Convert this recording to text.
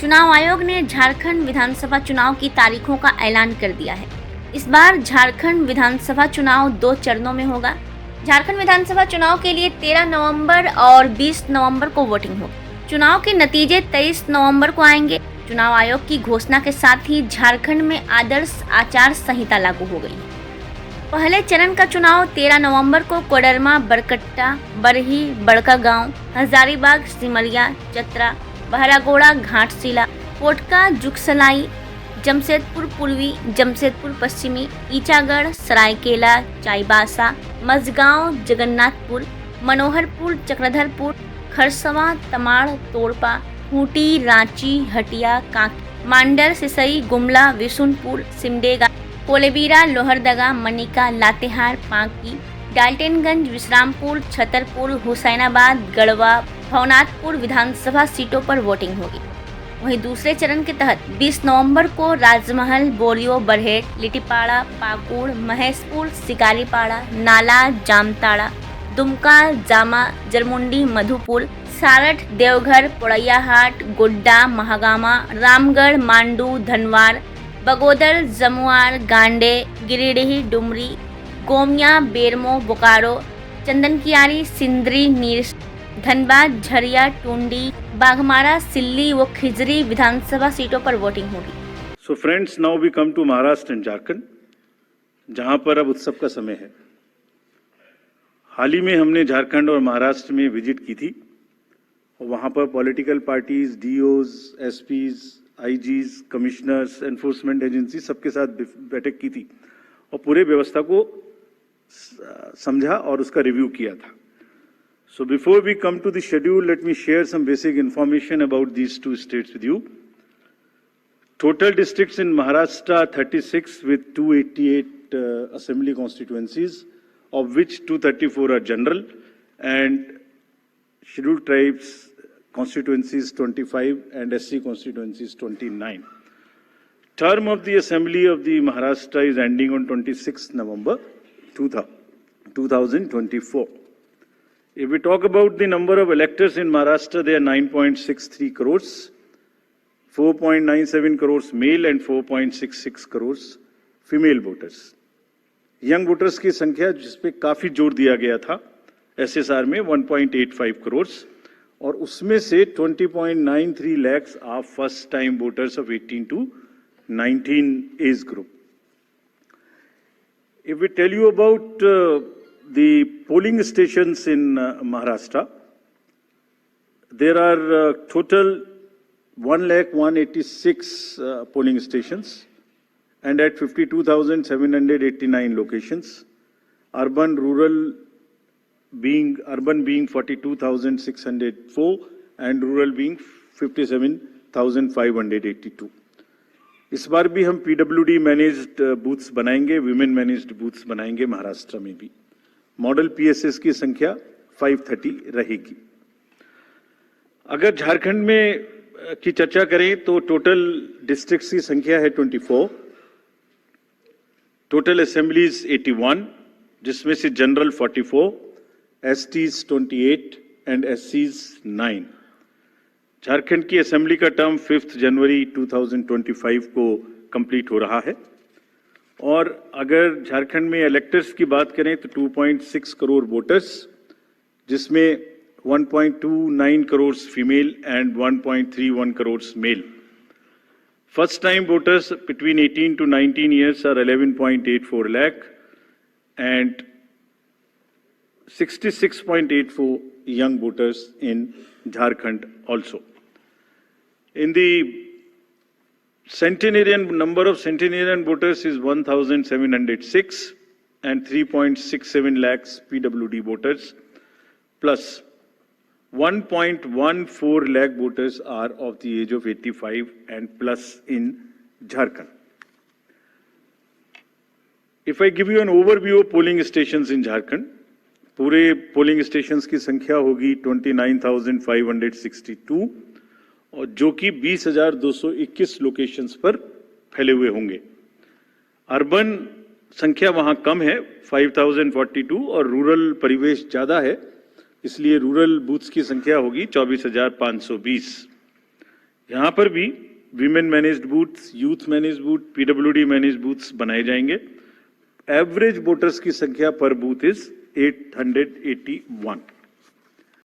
चुनाव आयोग ने झारखंड विधानसभा चुनाव की तारीखों का ऐलान कर दिया है। इस बार झारखंड विधानसभा चुनाव 2 चरणों में होगा। झारखंड विधानसभा चुनाव के लिए 13 नवंबर और 20 नवंबर को वोटिंग होगी। चुनाव के नतीजे 23 नवंबर को आएंगे। चुनाव आयोग की घोषणा के साथ ही झारखंड में आदर्श आचार संहिता लागू हो गई है। पहले चरण का चुनाव 13 नवंबर को कोडरमा, बरकट्टा, बरही, बड़कागांव, हजारीबाग, सिमरिया, चतरा, बहरागोड़ा, घाटशिला, पोटका, जुगसलाई, जमशेदपुर पूर्वी, जमशेदपुर पश्चिमी, ईचागढ़, सरायकेला, चाईबासा, मझगांव, जगन्नाथपुर, मनोहरपुर, चक्रधरपुर, खरसवा, तमाड़, तोड़पा, खूंटी, रांची, हटिया, कांके, मांडर, सिसई, गुमला, विशुनपुर, सिमडेगा, कोलेबिरा, लोहरदगा, मनिका, लातेहार, पांकी, डाल्टनगंज, विश्रामपुर, छतरपुर, हुसैनाबाद, गढ़वा, भवनाथपुर विधानसभा सीटों पर वोटिंग होगी। वहीं दूसरे चरण के तहत 20 नवंबर को राजमहल, बोरियो, बरहेट, लिटिपाड़ा, पाकुड़, महेशपुर, शिकारीपाड़ा, नाला, जामताड़ा, दुमका, जामा, जरमुंडी, मधुपुर, सारठ, देवघर, पोड़ैयाहाट, गोड्डा, महागामा, रामगढ़, मांडू, धनवार, बगोदर, जमुआर, गांडे, गिरिडीह, डुमरी, गोमिया, बेरमो, बोकारो, चंदनकियारी, सिंदरी, नीर, धनबाद, झरिया, टूंडी, बाघमारा, सिल्ली व खिजरी विधानसभा सीटों पर वोटिंग होगी। So friends, now we come to Maharashtra and Jharkhand, जहां पर अब उत्सव का समय है। हाल ही में हमने झारखंड और महाराष्ट्र में विजिट की थी और वहां पर political parties, DOs, SPs, IGs, commissioners, enforcement agency सबके साथ बैठक की थी और पूरे व्यवस्था को समझा और उसका रिव्यू किया था। So before we come to the schedule, let me share some basic information about these two states with you. Total districts in Maharashtra 36 with 288 assembly constituencies, of which 234 are general, and scheduled tribes constituencies 25 and SC constituencies 29. Term of the assembly of the Maharashtra is ending on 26th November 2024. If we talk about the number of electors in Maharashtra, they are 9.63 crores, 4.97 crores male and 4.66 crores female voters. Young voters की संख्या जिस पे काफी जोर दिया गया था SSR में 1.85 crores और उसमें से 20.93 lakhs are first time voters of 18 to 19 age group. If we tell you about the polling stations in Maharashtra, there are total 1,186 polling stations and at 52,789 locations. Urban being 42,604 and rural being 57,582. इस बार भी हम PWD managed booths बनाएंगे, women managed booths बनाएंगे महाराष्ट्र में भी। Model PSS की संख्या 530 रहेगी। अगर झारखंड में की चर्चा करें तो टोटल डिस्ट्रिक्ट्स की संख्या है 24, टोटल असेंबलीज 81, जिसमें से general 44, STs 28 and SCs 9। Jharkhand की असेंबली का टर्म 5 जनवरी 2025 को कंप्लीट हो रहा है और अगर झारखंड में इलेक्टर्स की बात करें तो 2.6 करोड़ वोटर्स, जिसमें 1.29 crore female and 1.31 crore male. First time voters between 18 to 19 years are 11.84 lakh and 66.84 young voters in Jharkhand also. In the number of centenarian voters is 1,706 and 3.67 lakhs PWD voters plus 1.14 lakh voters are of the age of 85 and plus in Jharkhand. If I give you an overview of polling stations in Jharkhand, पूरे polling stations की संख्या होगी 29,562 और जो कि 20,221 locations पर फैले हुए होंगे। अर्बन संख्या वहां कम है 5,042 और रूरल परिवेश ज्यादा है, इसलिए रूरल बूथ्स की संख्या होगी 24,520। यहाँ पर भी women managed booths, youth managed booth, PWD managed booths बनाए जाएंगे। एवरेज वोटर्स की संख्या पर बूथ इज 881।